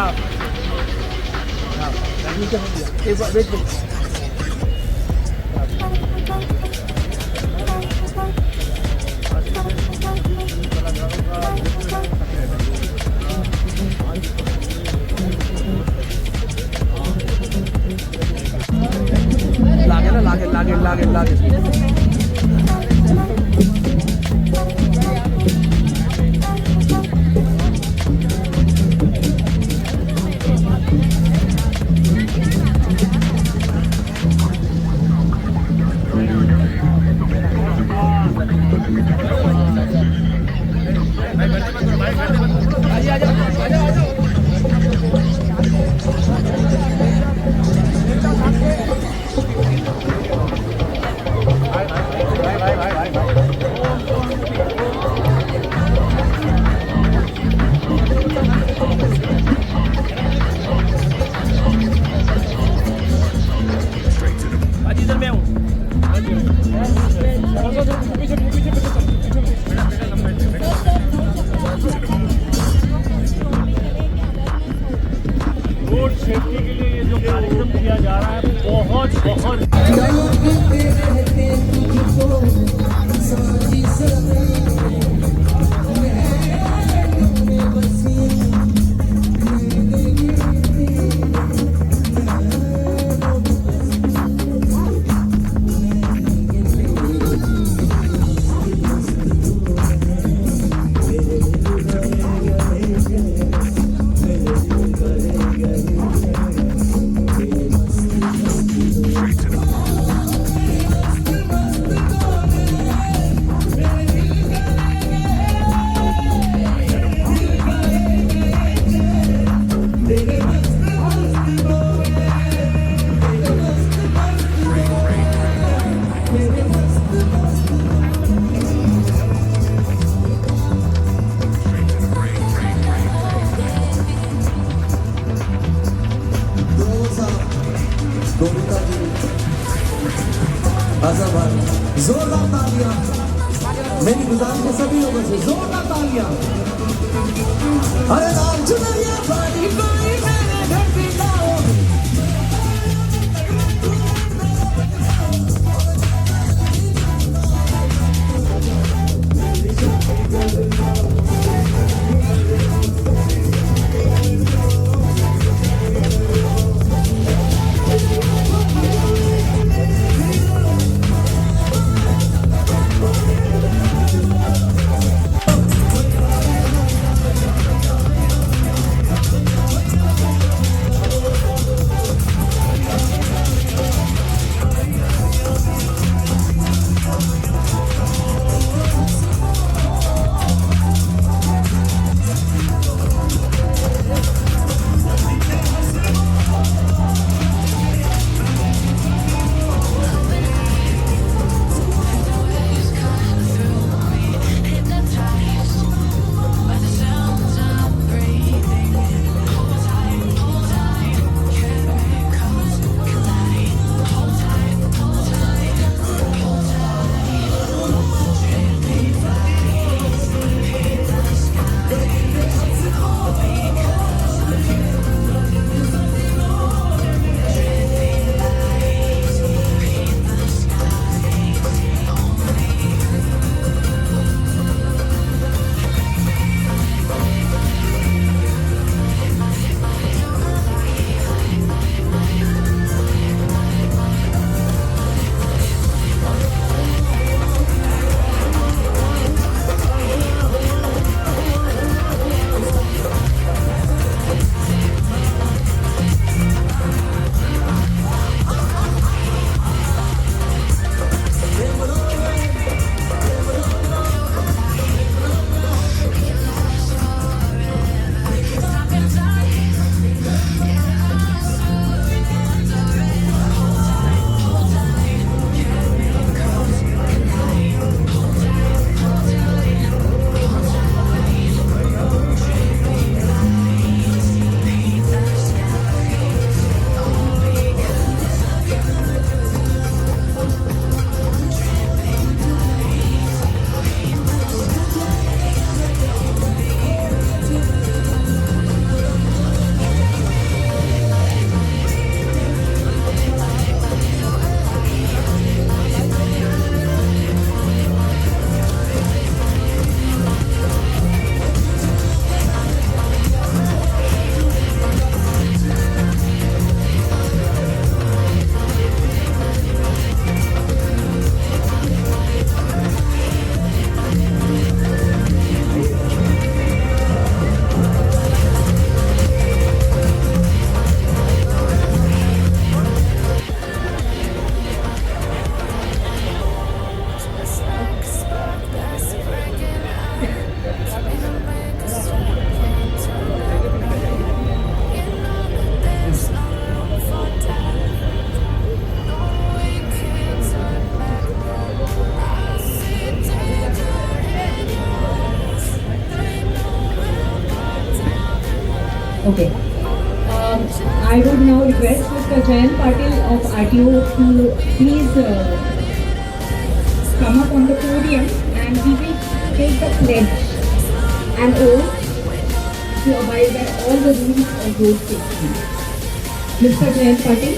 हाँ हाँ एक बार वेट वेट लागे रोड सेफ्टी के लिए ये जो कार्यक्रम किया जा रहा है बहुत जोरदार तालियां मेरी गुजारिश है सभी लोगों से जोरदार तालियां अरे राम चुनरिया पानी कोई मेरे घर पे लाओ Okay. I would now request Mr. Jayant Patil of RTO to please come up on the podium and he will take the pledge and oath to abide by all the rules of road safety. Mr. Jayant Patil.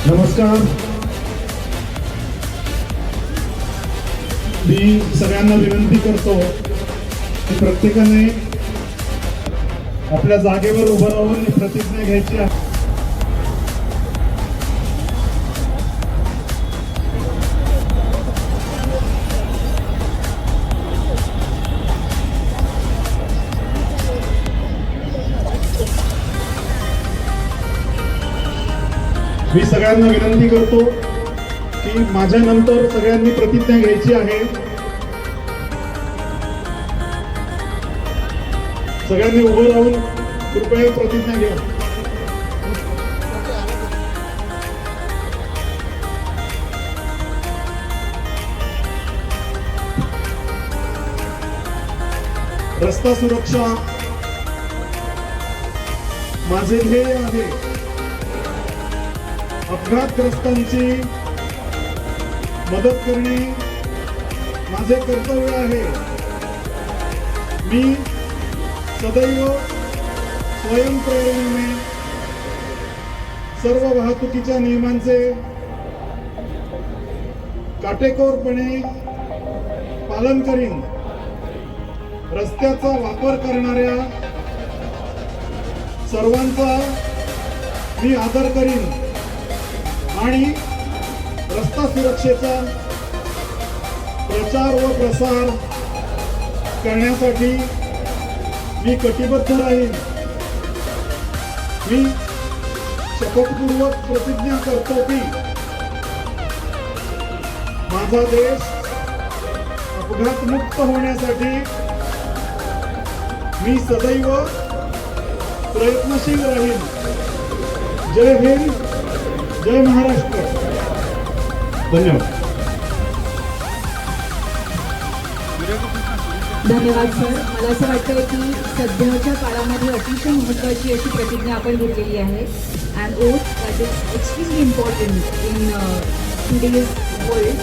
नमस्कार. मी सगळ्यांना विनंती करतो की प्रत्येकाने आपल्या जागेवर उभं राहून प्रतिज्ञा घ्यायची आहे. मी सगळ्यांना विनंती करतो की माझ्यानंतर सगळ्यांनी प्रतिज्ञा घ्यायची आहे. सगळ्यांनी उभं राहून कृपया प्रतिज्ञा घ्या. रस्ता सुरक्षा माझे ध्येय आहे. अपघातग्रस्तांची मदत करणे माझे कर्तव्य आहे. मी सदैव स्वयंप्रेरणेने सर्व वाहतुकीच्या नियमांचे काटेकोरपणे पालन करीन. रस्त्याचा वापर करणाऱ्या सर्वांचा मी आदर करीन आणि रस्ता सुरक्षेचा प्रचार व प्रसार करण्यासाठी मी कटिबद्ध राहीन. मी शपथपूर्वक प्रतिज्ञा करतो की माझा देश अपघातमुक्त होण्यासाठी मी सदैव प्रयत्नशील राहीन. जय हिंद, जय महाराष्ट्र. धन्यवाद. धन्यवाद सर. मला असं वाटतं की सध्याच्या काळामध्ये अतिशय महत्त्वाची अशी प्रतिज्ञा आपण घेतलेली आहे. And oath that is extremely important in today's world.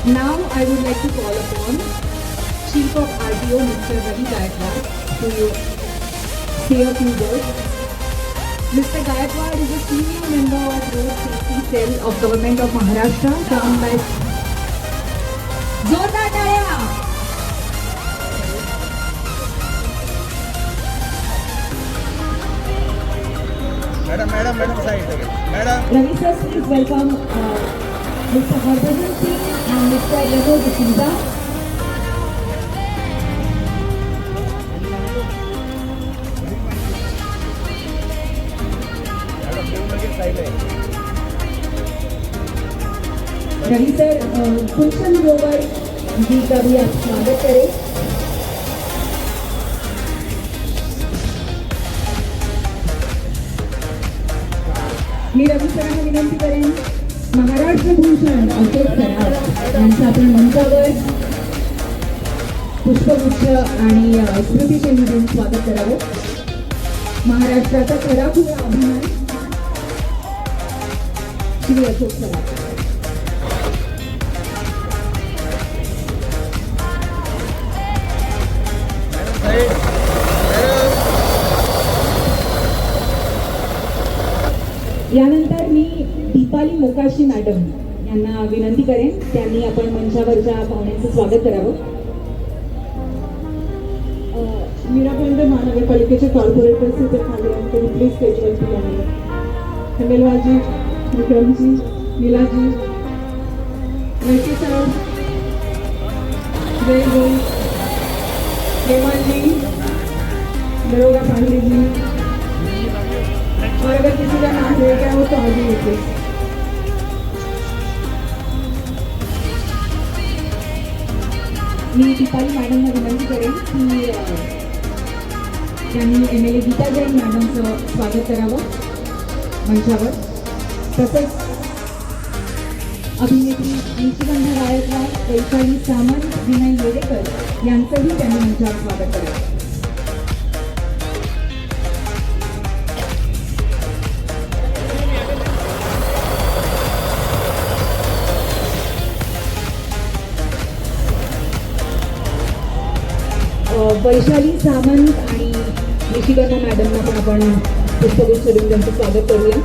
Now I would like to call upon Chief of RTO, Mr. Ravi Gaikwad, to say a few words. Mr. Gaikwad is a senior member of Road Safety Cell of Government of Maharashtra, joined by जोरदार टाळ्या. Madam side madam. Ravi sir, please welcome Mr. Harbhajan Singh and Mr. Reno D'Souza. Ravi sir Gulshan Grover ji का भी आप स्वागत करें. मी रवि सरांना विनंती करेन महाराष्ट्र भूषण अशोक सराफ यांचं आपण मंचावर पुष्पगुच्छ आणि स्मृतिचिन्ह देऊन स्वागत करावं. महाराष्ट्राचा खराखुरा अभिमान श्री अशोक सराफ. यानंतर मी दीपाली मोकाशी मॅडम यांना विनंती करेन त्यांनी आपण मंचावरच्या पाहुण्यांचं स्वागत करावं. मीराखंड महानगरपालिकेचे कॉर्पोरेटर्स इथे खाली आणि त्यांनी प्लीज स्टेजवरती यावे. खंडेलवालजी, विक्रमजी, नीलाजी, लड़के साहब, जय गोल, हेमंत जी, दरोगा पांडे जी, और अगर किसी का नाम ले गया हो तो आगे होते. मी दीपाली मॅडमना विनंती करेन की त्यांनी MLA गीता जैन मॅडमचं स्वागत करावं मंचावर. तसेच अभिनेत्री निशिगंधा गायकवाड, वैशाली सामंत, विनय येडेकर यांचंही त्यांनी मंचावर स्वागत करावं. वैशाली सामंत आणि निशिगंधा मॅडमना पण आपण पुष्पगुच्छ देऊन त्यांचं स्वागत करूया.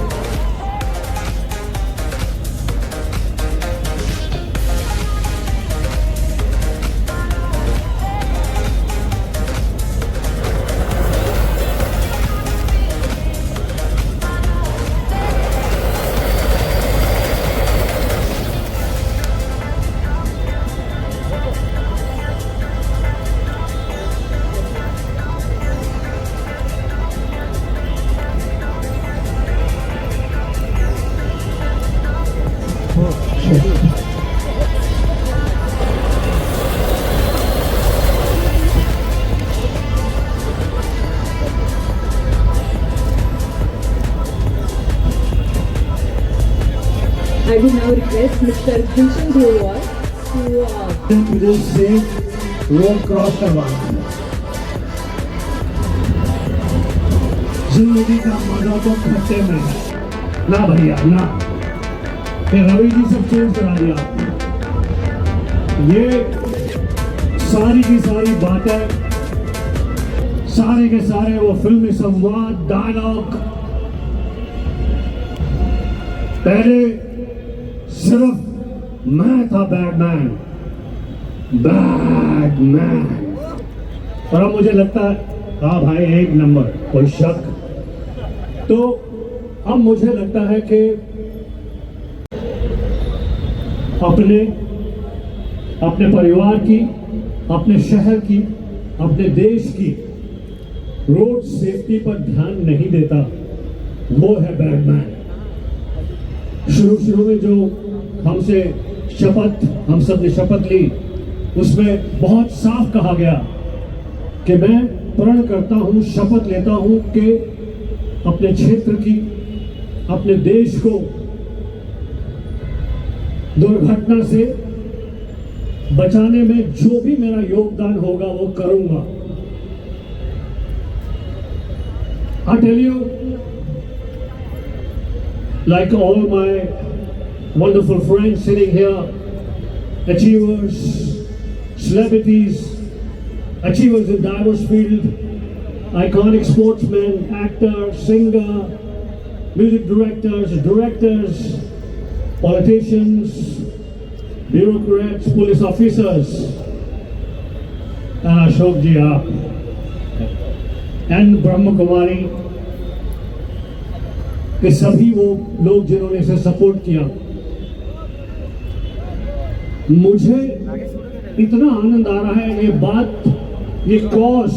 I will now request Mr. Gulshan Grover to मुझे से रोड क्रॉस करवाना है. जिंदगी का मजा तो खट्टे में है ना भैया ना. ये रवि जी सब चेंज करा दिया आपने. ये सारी की सारी बातें, सारे के सारे वो फिल्मी संवाद, डायलॉग पहले सिर्फ मैं था बैटमैन. और अब मुझे लगता है हाँ भाई एक नंबर, कोई शक. तो अब मुझे लगता है कि अपने परिवार की, अपने शहर की, अपने देश की रोड सेफ्टी पर ध्यान नहीं देता, वो है बैटमैन. शुरू में जो हम सब ने शपथ ली, उसमें बहुत साफ कहा गया कि मैं प्रण करता हूं, शपथ लेता हूं कि अपने क्षेत्र की, अपने देश को दुर्घटना से बचाने में जो भी मेरा योगदान होगा वो करूंगा. I tell you, like all my wonderful friends sitting here, achievers, celebrities, achievers in diverse field, iconic sportsmen, actors, singer, music directors, politicians, bureaucrats, police officers, and Ashok ji aap, and Brahma Kumari, कि सभी वो लोग जिन्होंने इसे support किया. मुझे इतना आनंद आ रहा है ये बात, ये कॉज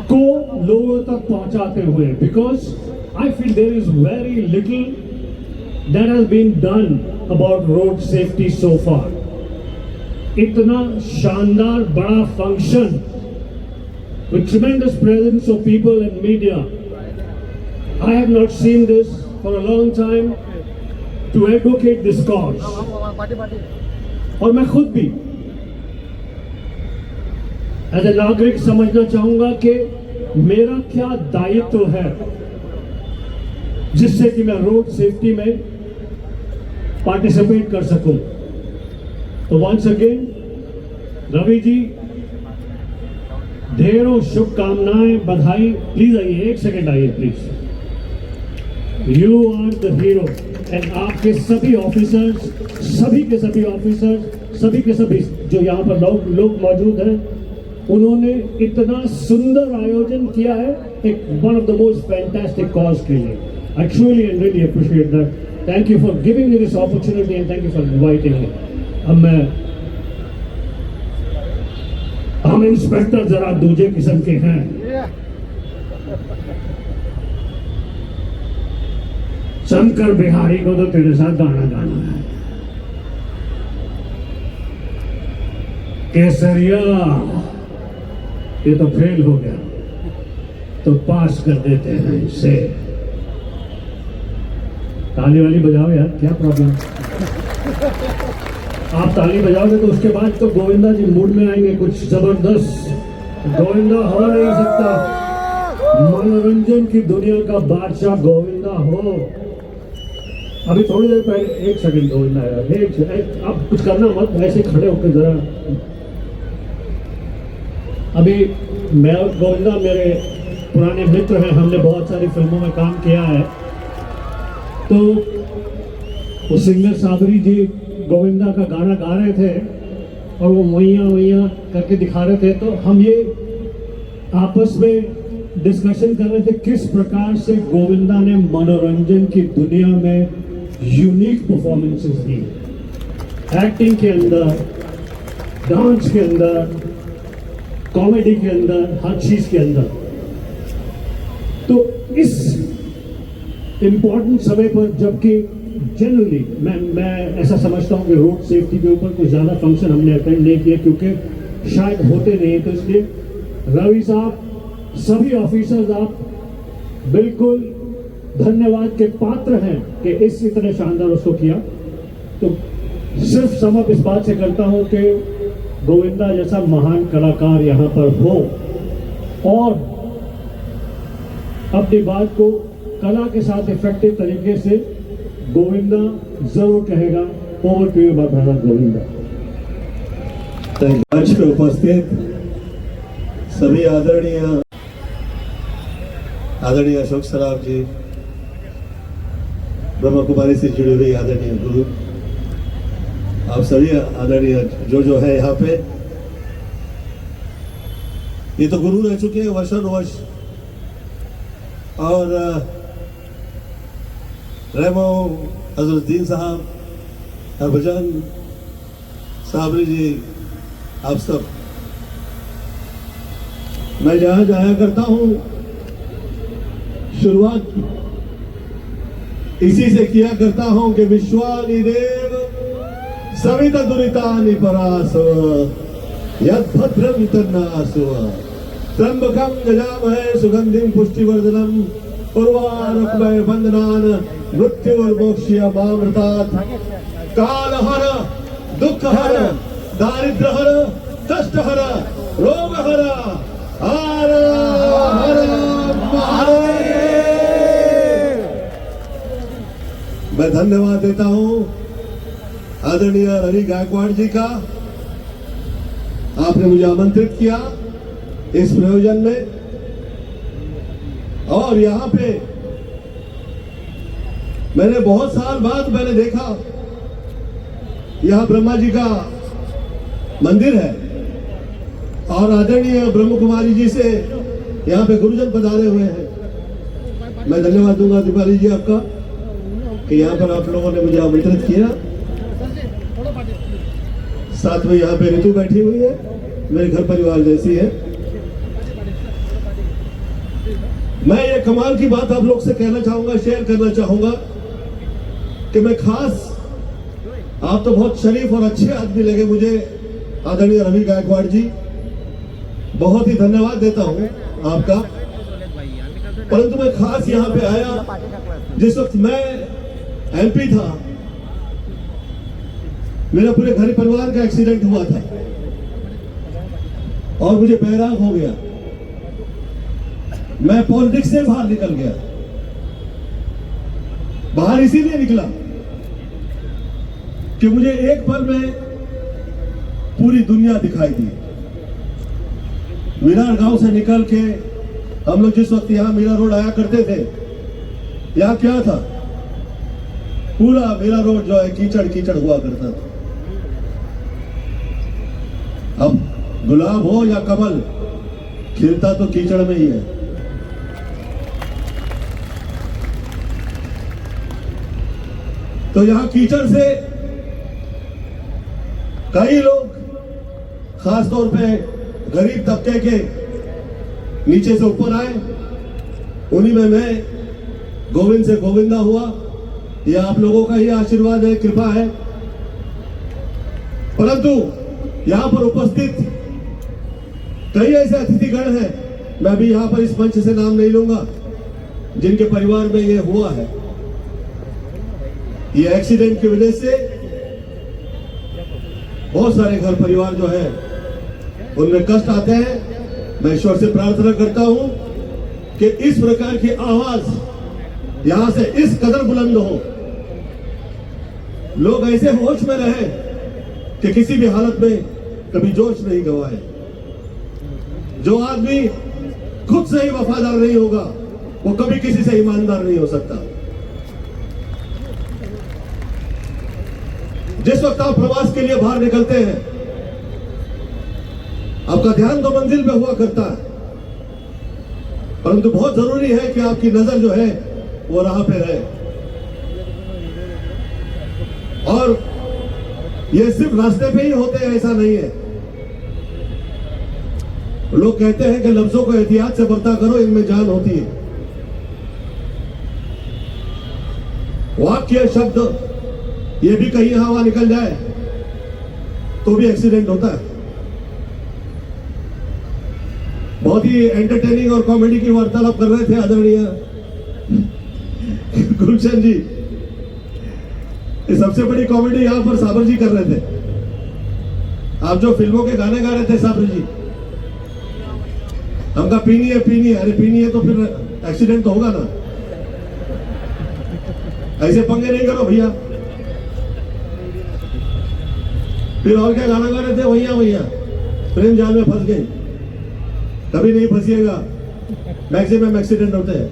को लोगों तक पहुंचाते हुए, because I feel there is very little that has been done about road safety so far. इतना शानदार बड़ा function with tremendous presence of people and media. I have not seen this for a long time to advocate this cause. और मैं खुद भी as a नागरिक समझना चाहूंगा कि मेरा क्या दायित्व है जिससे कि मैं रोड सेफ्टी में पार्टिसिपेट कर सकूं. तो वंस अगेन रवि जी, ढेरों शुभकामनाएं, बधाई. प्लीज आइए, एक सेकेंड आइए please. You are the hero and आपके सभी ऑफिसर्स, सभी के सभी जो यहाँ पर लोग मौजूद हैं, उन्होंने इतना सुंदर आयोजन किया है एक one of the most fantastic cause के लिए. I truly and really appreciate that. Thank you for giving me this opportunity and thank you for inviting me. अब हम इंस्पेक्टर जरा दूसरे किस्म के हैं. शंकर बिहारी को तो तेरे साथ गाना गाना है. केसरिया ये तो फेल हो गया, तो पास कर देते हैं इसे। ताली वाली बजाओ यार, क्या प्रॉब्लम। आप ताली बजाओगे तो उसके बाद तो गोविंदा जी मूड में आएंगे कुछ जबरदस्त। गोविंदा हो नहीं सकता, मनोरंजन की दुनिया का बादशाह गोविंदा हो। अभी थोड़ी देर पहले, एक सेकंड गोविंदा यार, एक आप कुछ करना मत, ऐसे खड़े होकर जरा। अभी मैं और गोविंदा मेरे पुराने मित्र हैं, हमने बहुत सारी फिल्मों में काम किया है। तो वो सिंगर साबरी जी गोविंदा का गाना गा रहे थे और वो मैया करके दिखा रहे थे, तो हम ये आपस में डिस्कशन कर रहे थे किस प्रकार से गोविंदा ने मनोरंजन की दुनिया में यूनिक परफॉर्मेंसेस दी, एक्टिंग के अंदर, डांस के अंदर, कॉमेडी के अंदर, हर चीज के अंदर। तो इस इम्पोर्टेंट समय पर, जबकि जनरली मैं ऐसा समझता हूँ कि रोड सेफ्टी के ऊपर कुछ ज़्यादा फंक्शन हमने अटेंड नहीं किया क्योंकि शायद होते नहीं, तो इसलिए रवि साहब, सभी ऑफिसर्स, आप बिल्कुल धन्यवाद के पात्र हैं कि इस इतने शानदार उसको किया। तो सिर्फ समप इस बात से करता हूँ कि गोविंदा जैसा महान कलाकार यहाँ पर हो और अपनी बात को कला के साथ इफेक्टिव तरीके से गोविंदा जरूर कहेगा। ओवर टू यू बाबा गोविंदा। मंच पे उपस्थित सभी आदरणीय अशोक सराफ जी, ब्रह्म कुमारी से जुड़ी हुई आदरणीय गुरु, आप सभी आदरणीय जो है यहाँ पे, ये तो गुरु रह चुके हैं वर्षानुवर्ष। और रहमो अजरुद्दीन साहब, हरभजन साबरी जी, आप सब, मैं जहां जाया करता हूं शुरुआत इसी से किया करता हूं कि विश्वानि देव सविता दुरितानि परासव यद भद्रम तन्नासव त्र्यंबकम यजामहे सुगंधिम पुष्टिवर्धनम उर्वारुकमय बंधनान मृत्युर्मोक्षयमामृतात् कालहर दुःखहर दारिद्र्यहर कष्टहर रोगहर हर हर महादेव। मैं धन्यवाद देता हूं आदरणीय रवि गायकवाड़ जी का, आपने मुझे आमंत्रित किया इस प्रयोजन में। और यहाँ पे मैंने बहुत साल बाद मैंने देखा, यहाँ ब्रह्मा जी का मंदिर है और आदरणीय ब्रह्म कुमारी जी से यहाँ पे गुरुजन पधारे हुए हैं। मैं धन्यवाद दूंगा दीपाली जी आपका कि यहाँ पर आप लोगों ने मुझे आमंत्रित किया। साथ में यहाँ पे ऋतु बैठी हुई है, मेरे घर परिवार जैसी है। मैं ये कमाल की बात आप लोग से कहना चाहूंगा, शेयर करना चाहूंगा कि मैं खास, आप तो बहुत शरीफ और अच्छे आदमी लगे मुझे आदरणीय रवि गायकवाड़ जी, बहुत ही धन्यवाद देता हूं आपका। परंतु मैं खास यहाँ पे आया जिस वक्त मैं एमपी था, मेरा पूरे घर परिवार का एक्सीडेंट हुआ था और मुझे बैराग हो गया। मैं पॉलिटिक्स से बाहर निकल गया। बाहर इसीलिए निकला कि मुझे एक पल में पूरी दुनिया दिखाई दी। विरार गांव से निकल के हम लोग जिस वक्त यहाँ मीरा रोड आया करते थे, यहाँ क्या था, पूरा मीरा रोड जो है कीचड़ कीचड़ हुआ करता था। अब गुलाब हो या कमल, खिलता तो कीचड़ में ही है। तो यहां कीचड़ से कई लोग, खासतौर पे गरीब तबके के, नीचे से ऊपर आए। उन्हीं में मैं गोविंद से गोविंदा हुआ। यह आप लोगों का ही आशीर्वाद है, कृपा है। परंतु यहां पर उपस्थित कई ऐसे अतिथिगण हैं, मैं भी यहां पर इस मंच से नाम नहीं लूंगा, जिनके परिवार में ये हुआ है। ये एक्सीडेंट की वजह से बहुत सारे घर परिवार जो है उनमें कष्ट आते हैं। मैं ईश्वर से प्रार्थना करता हूं कि इस प्रकार की आवाज यहां से इस कदर बुलंद हो, लोग ऐसे होश में रहे कि किसी भी हालत में कभी जोश नहीं गवाए। जो आदमी खुद से ही वफादार नहीं होगा वो कभी किसी से ईमानदार नहीं हो सकता। जिस वक्त आप प्रवास के लिए बाहर निकलते हैं, आपका ध्यान तो मंजिल पे हुआ करता है, परंतु बहुत जरूरी है कि आपकी नजर जो है वो राह पे रहे। और ये सिर्फ रास्ते पे ही होते हैं ऐसा नहीं है। लोग कहते हैं कि लफ्जों को एहतियात से बरता करो, इनमें जान होती है। वाक्य शब्द ये भी कहीं हवा निकल जाए तो भी एक्सीडेंट होता है। बहुत ही एंटरटेनिंग और कॉमेडी की वार्तालाप कर रहे थे आदरणीय गुलशन जी। ये सबसे बड़ी कॉमेडी यहां पर साबर जी कर रहे थे। आप जो फिल्मों के गाने गा रहे थे साबर जी, हमका पीनी है पीनी है, अरे पीनी है तो फिर एक्सीडेंट तो होगा ना। ऐसे पंगे नहीं करो भैया। फिर और क्या गाना गा रहे थे, भैया भैया प्रेम जाल में फंस गई, कभी नहीं फंसिएगा, मैक्सिमम एक्सीडेंट होते हैं।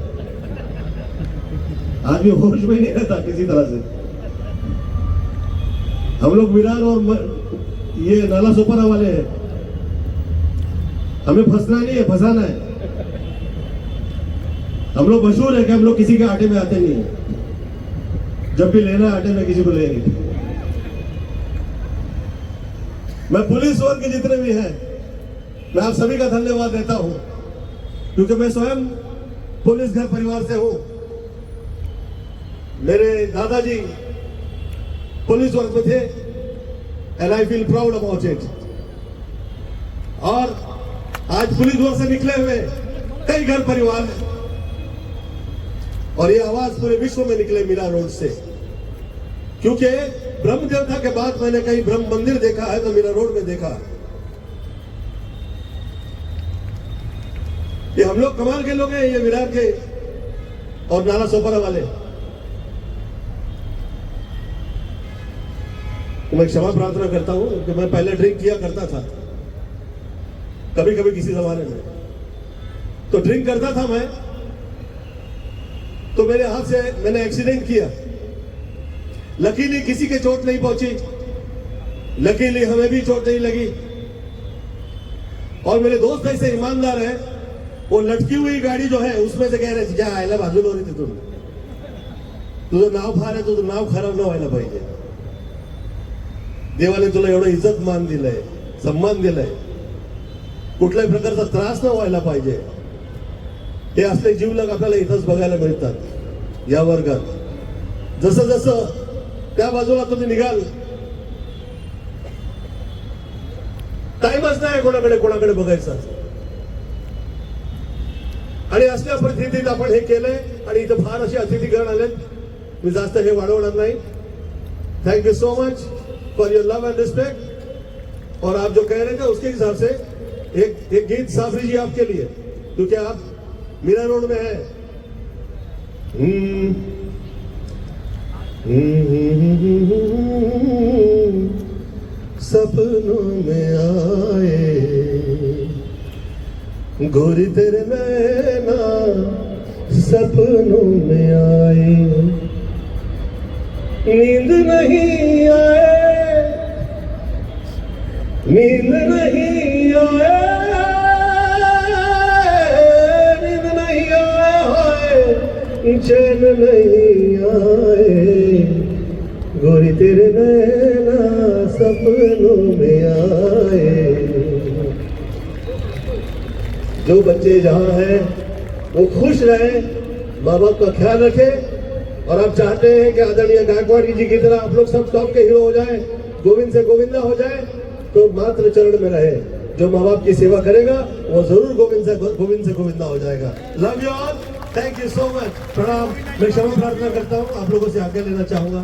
आदमी होश में नहीं रहता किसी तरह से। हम लोग विरार और ये नाला सोपारा वाले हैं, हमें फंसना नहीं है, फंसाना है। हम लोग मशहूर है कि हम लोग किसी के आटे में आते नहीं है, जब भी लेना है आटे में किसी को लेंगे। मैं पुलिस वर्ग के जितने भी हैं, मैं आप सभी का धन्यवाद देता हूं, क्योंकि मैं स्वयं पुलिस घर परिवार से हूं। मेरे दादाजी पुलिस वर्ग में थे and I feel proud about it. और आज पुलिस वर्ग से निकले हुए कई घर परिवार हैं और ये आवाज पूरे विश्व में निकले मीरा रोड से, क्योंकि ब्रह्म देवता के बाद मैंने कहीं ब्रह्म मंदिर देखा है तो मीरा रोड में देखा। ये हम लोग कमाल के लोग हैं, ये विरार के और नाला सोपारा वाले। मैं क्षमा प्रार्थना करता हूं कि मैं पहले ड्रिंक किया करता था, कभी कभी किसी जमाने में तो ड्रिंक करता था मैं, तो मेरे हाथ से मैंने एक्सीडेंट किया। लकीली किसी के चोट नहीं पहुंची, लकीली हमें भी चोट नहीं लगी। और मेरे दोस्त ऐसे ईमानदार हैं, वो लटकी हुई गाड़ी जो है उसमें से कह रहे क्या आयला बाजू हो रही थी, तुझं नाव फार आहे, तुझं नाव खराब न व्हायला पाहिजे, देवाने तुला एवढं इज्जत मान दिलंय, सन्मान दिलाय, कुठल्याही प्रकारचा त्रास न व्हायला पाहिजे। हे असले जीवलग आपल्याला इथंच बघायला मिळतात या वर्गात। जसं जसं त्या बाजूला तुम्ही निघाल, टाइमच नाही कोणाकडे बघायचा। आणि असल्या परिस्थितीत आपण हे केलंय आणि इथं फार असे अतिथीगण आलेत, मी जास्त हे वाढवणार नाही। Thank you so much for your love and respect. और आप जो कह रहे थे उसके हिसाब से एक गीत साफरी जी आपके लिए, क्योंकि आप मीरा रोड में है। सपनों में आए गोरी तेरे नैना, सपनों में आए, नींद नहीं आए, नींद नहीं आए, नींद नहीं आए, चैन नहीं आए, गोरी तेरे नैना सपनों में आए। जो बच्चे जहां हैं वो खुश रहे, माँ बाप का ख्याल रखें। और आप चाहते हैं कि आदरणीय गायकवाड़ जी की तरह आप लोग सब टॉप के हीरो हो जाए, गोविंद से गोविंदा हो जाए, तो मात्र चरण में रहे। जो माँ बाप की सेवा करेगा वो जरूर गोविंद से गोविंदा हो जाएगा। Love you all, thank you so much, प्रणाम। मैं क्षमा प्रार्थना करता हूँ, आप लोगों से आज्ञा लेना चाहूंगा।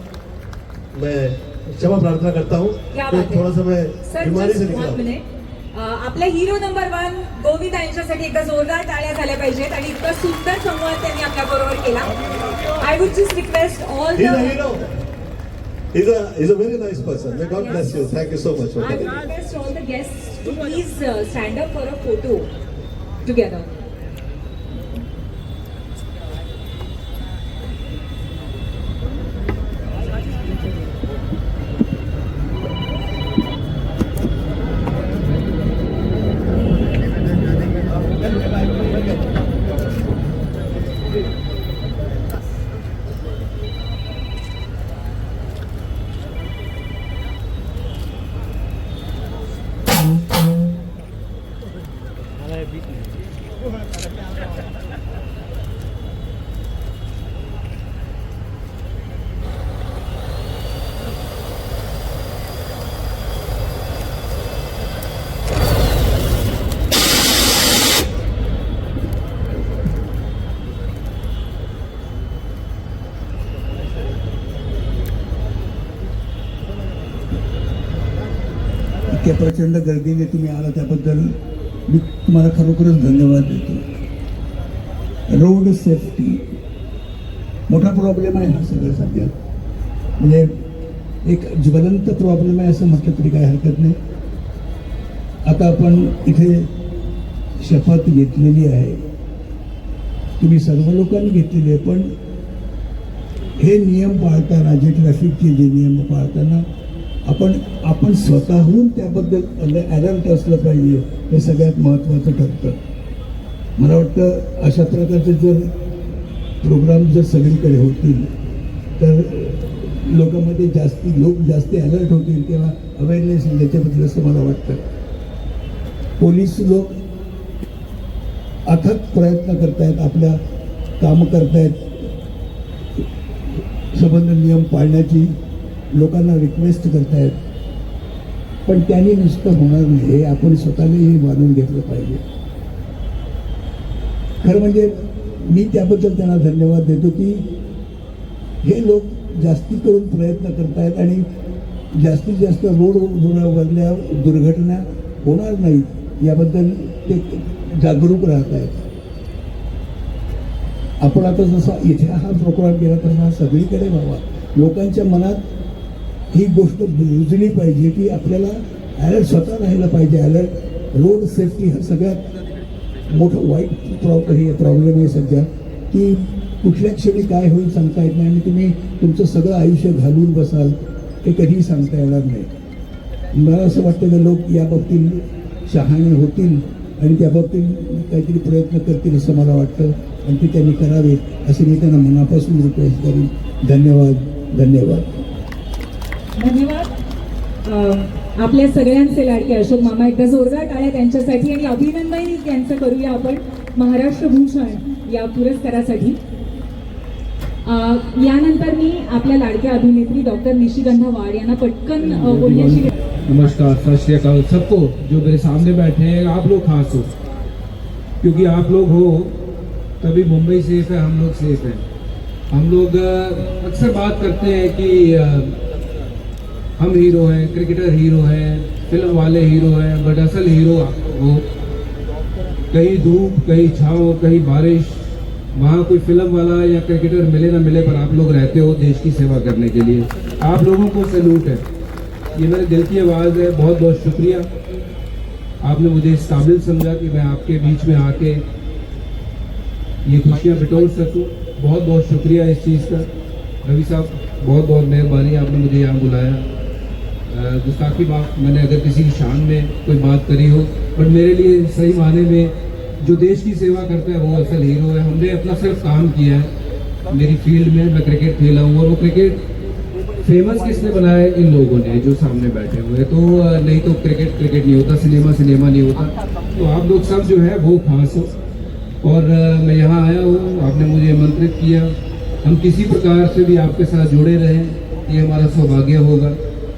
मैं क्षमा प्रार्थना करता हूँ, क्या तो बात है? थोड़ा सा मैं सर बीमारी से just निकला one हूं। minute. आपला हिरो नंबर 1 गोविंद यांच्यासाठी एकदा जोरदार टाळ्या झाल्या पाहिजेत आणि इतका सुंदर संवाद त्यांनी आपल्या बरोबर केला. I would just request all He's a the hero. He's a very nice person. May God bless you. Thank you so much for I would coming. request all the guests to please stand up for a photo together. इतक्या प्रचंड गर्दीने तुम्ही आला त्याबद्दल मी तुम्हाला खरोखरच धन्यवाद देतो. Road safety मोठा प्रॉब्लेम आहे हा सगळं सध्या, म्हणजे एक ज्वलंत प्रॉब्लेम आहे असं म्हटलं तरी काय हरकत नाही. आता आपण इथे शपथ घेतलेली आहे, तुम्ही सर्व लोकांनी घेतलेली आहे, पण हे नियम पाळताना, जे ट्रॅफिकचे जे नियम पाळताना आपण स्वतःहून त्याबद्दल अलर्ट असलं पाहिजे, हे सगळ्यात महत्त्वाचं ठरतं. मला वाटतं अशा प्रकारचे जर प्रोग्राम जर सगळीकडे होतील तर लोकांमध्ये लोक जास्ती अलर्ट होतील किंवा अवेअरनेस येईल याच्याबद्दल असं मला वाटतं. पोलीस लोक अथक प्रयत्न करतायत, आपल्या कामं करतायत, संबंध नियम पाळण्याची लोकांना रिक्वेस्ट करतायत, पण त्यांनी नुसतं होणार नाही, हे आपण स्वतःलाही मानून घेतलं पाहिजे. खरं म्हणजे मी त्याबद्दल त्यांना धन्यवाद देतो की हे लोक जास्ती करून प्रयत्न करतायत आणि जास्तीत जास्त रोडवरल्या दुर्घटना होणार नाहीत याबद्दल ते जागरूक राहत आहेत. आपण आता जसा इथे हा प्रोग्राम केला तसा हा सगळीकडे व्हावा. लोकांच्या मनात ही गोष्ट रुजली पाहिजे की आपल्याला अलर्ट स्वतः राहायला पाहिजे. अलर्ट रोड सेफ्टी हा सगळ्यात मोठं वाईट प्रॉब्लेम आहे सध्या, की कुठल्या क्षणी काय होईल सांगता येत नाही आणि तुम्ही तुमचं सगळं आयुष्य घालून बसाल हे कधीही सांगता येणार नाही. मला असं वाटतं की लोक या बाबतीत शहाणे होतील आणि त्या बाबतीत काहीतरी प्रयत्न करतील असं मला वाटतं आणि ते त्यांनी करावेत असे मी त्यांना मनापासून रिक्वेस्ट करेन. धन्यवाद धन्यवाद धन्यवाद. आपल्या सगळ्यांचे लाडके अशोक मामा, एकदा जोरदार टाळ्या त्यांच्यासाठी आणि अभिनंदन यांचं करूया आपण महाराष्ट्र भूषण या पुरस्कारासाठी. यानंतर मी आपल्या लाडक्या अभिनेत्री डॉक्टर निशिगंधा वाड यांना पटकन बोलण्याची. नमस्कार, सत श्री अकाल सबको. जो मेरे सामने बैठे हैं आप लोग खास हो, क्योंकि आप लोग हो तभी मुंबई सेफ है, हम लोग सेफ हैं. हम लोग अक्सर बात करते हैं कि हम हीरो हैं, क्रिकेटर हीरो हैं, फिल्म वाले हीरो हैं, बट असल हीरो वो कहीं धूप कहीं छाँव कहीं बारिश, वहाँ कोई फिल्म वाला या क्रिकेटर मिले ना मिले पर आप लोग रहते हो देश की सेवा करने के लिए. आप लोगों को सैल्यूट है. ये मेरे दिल की आवाज़ है. बहुत बहुत शुक्रिया, आपने मुझे इस काबिल समझा कि मैं आपके बीच में आके ये खुशियाँ बिटोर सकूँ. बहुत बहुत शुक्रिया इस चीज़ का. रवि साहब बहुत बहुत मेहरबानी, आपने मुझे यहाँ बुलाया. गुस्ताखी बात मैंने अगर किसी की शान में कोई बात करी हो, बट मेरे लिए सही माने में जो देश की सेवा करता है वो असल हीरो है. हमने अपना सिर्फ काम किया है मेरी फील्ड में. मैं क्रिकेट खेला हूँ और वो क्रिकेट फेमस किसने बनाया है? इन लोगों ने जो सामने बैठे हुए. तो नहीं तो क्रिकेट नहीं होता, सिनेमा नहीं होता. तो आप लोग सब जो है वो खास हो. और मैं यहाँ आया हूँ, आपने मुझे आमंत्रित किया. हम किसी प्रकार से भी आपके साथ जुड़े रहें ये हमारा सौभाग्य होगा.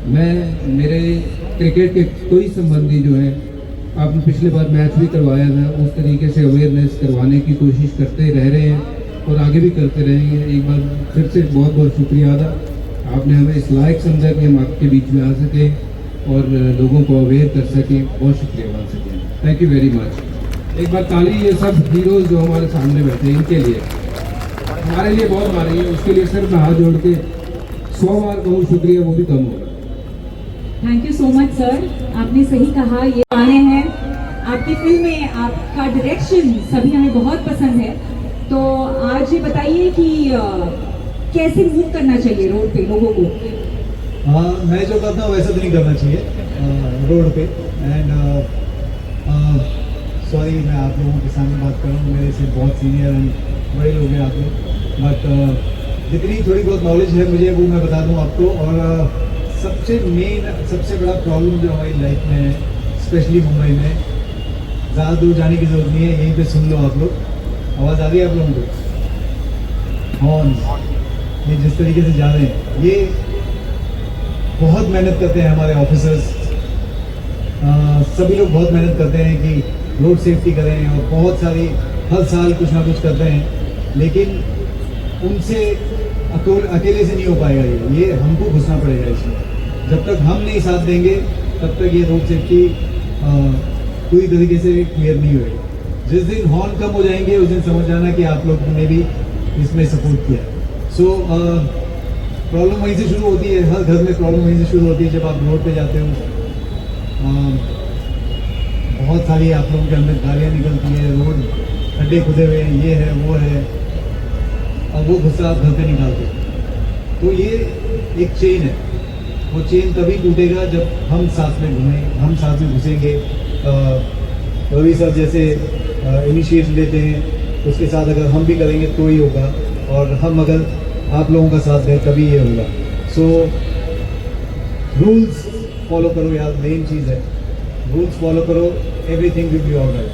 मैं मेरे क्रिकेट के कोई संबंधी जो है, आपने पिछले बार मैच भी करवाया था, उस तरीके से अवेयरनेस करवाने की कोशिश करते रह रहे हैं और आगे भी करते रहेंगे। एक बार फिर से बहुत बहुत शुक्रिया अदा, आपने हमें इस लायक समझा कि हम आपके बीच में आ सके और लोगों को अवेयर कर सकें। बहुत शुक्रिया मान सकें, थैंक यू वेरी मच। एक बार ताली ये सब हीरोज़ जो हमारे सामने बैठे हैं इनके लिए, हमारे लिए बहुत मारी है, उसके लिए सिर्फ मैं हाथ जोड़ के 100 बार कहूँ शुक्रिया वो भी कम होगा। Thank you so much sir, आपने सही कहा। ये गाने हैं, आपकी फिल्में, आपका डायरेक्शन सभी हमें बहुत पसंद है। तो आज ये बताइए कि कैसे मूव करना चाहिए रोड पे लोगों को? मैं जो करता हूँ वैसा तो नहीं करना चाहिए रोड पे। एंड सॉरी मैं आप लोगों के सामने बात कर रहा हूँ, मेरे से बहुत सीनियर एंड बड़े लोग हैं आप लोग, बट जितनी थोड़ी बहुत नॉलेज है मुझे वो मैं बता दूँ आपको। और सबसे बड़ा प्रॉब्लम जो हमारी लाइफ में है, स्पेशली मुंबई में, ज़्यादा दूर जाने की ज़रूरत नहीं है, यहीं पे सुन लो आप लोग। आवाज़ आ रही है आप लोगों को? हॉर्न्स, ये जिस तरीके से जा रहे हैं, ये बहुत मेहनत करते हैं हमारे ऑफिसर्स, सभी लोग बहुत मेहनत करते हैं कि रोड सेफ्टी करें और बहुत सारी हर साल कुछ ना कुछ करते हैं, लेकिन उनसे अकेले से नहीं हो पाएगा। ये हमको घुसना पड़ेगा इसमें। जब तक हम नहीं साथ देंगे तब तक ये रोड सेफ्टी पूरी तरीके से क्लियर नहीं होगी। जिस दिन हॉर्न कम हो जाएंगे उस दिन समझ जाना कि आप लोग ने भी इसमें सपोर्ट किया। सो प्रॉब्लम वहीं से शुरू होती है, हर घर में प्रॉब्लम वहीं से शुरू होती है। जब आप रोड पे जाते हो बहुत सारी आप लोगों के अंदर गालियाँ निकलती हैं, रोड खड्डे खुदे हुए हैं, ये है वो है, और वो गुस्सा आप घर पे निकालते हो। तो ये एक चेन है, वो चेन तभी टूटेगा जब हम साथ में घूमें, हम साथ में घुसेंगे। रवि सर जैसे इनिशिएटिव लेते हैं, उसके साथ अगर हम भी करेंगे तो ही होगा, और हम अगर आप लोगों का साथ दें तभी ये होगा। सो रूल्स फॉलो करो यार, मेन चीज़ है रूल्स फॉलो करो, एवरीथिंग विल बी ऑलराइट।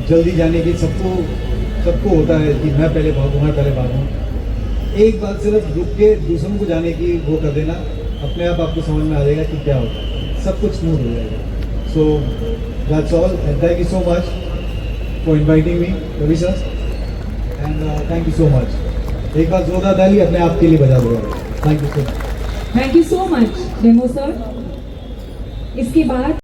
जल्दी जाने की सबको होता है कि मैं पहले भागूँ। एक बात सिर्फ रुक के दूसरों को जाने की वो कर देना, अपने आप आपको समझ में आ जाएगा कि क्या होता है, सब कुछ स्मूथ हो जाएगा। So that's all and thank you so much for inviting me Ravi sir, and thank you so much. एक बार जोरदार ताली अपने आप के लिए बजा दो। Thank you so much. Thank you so much demo sir. इसके बाद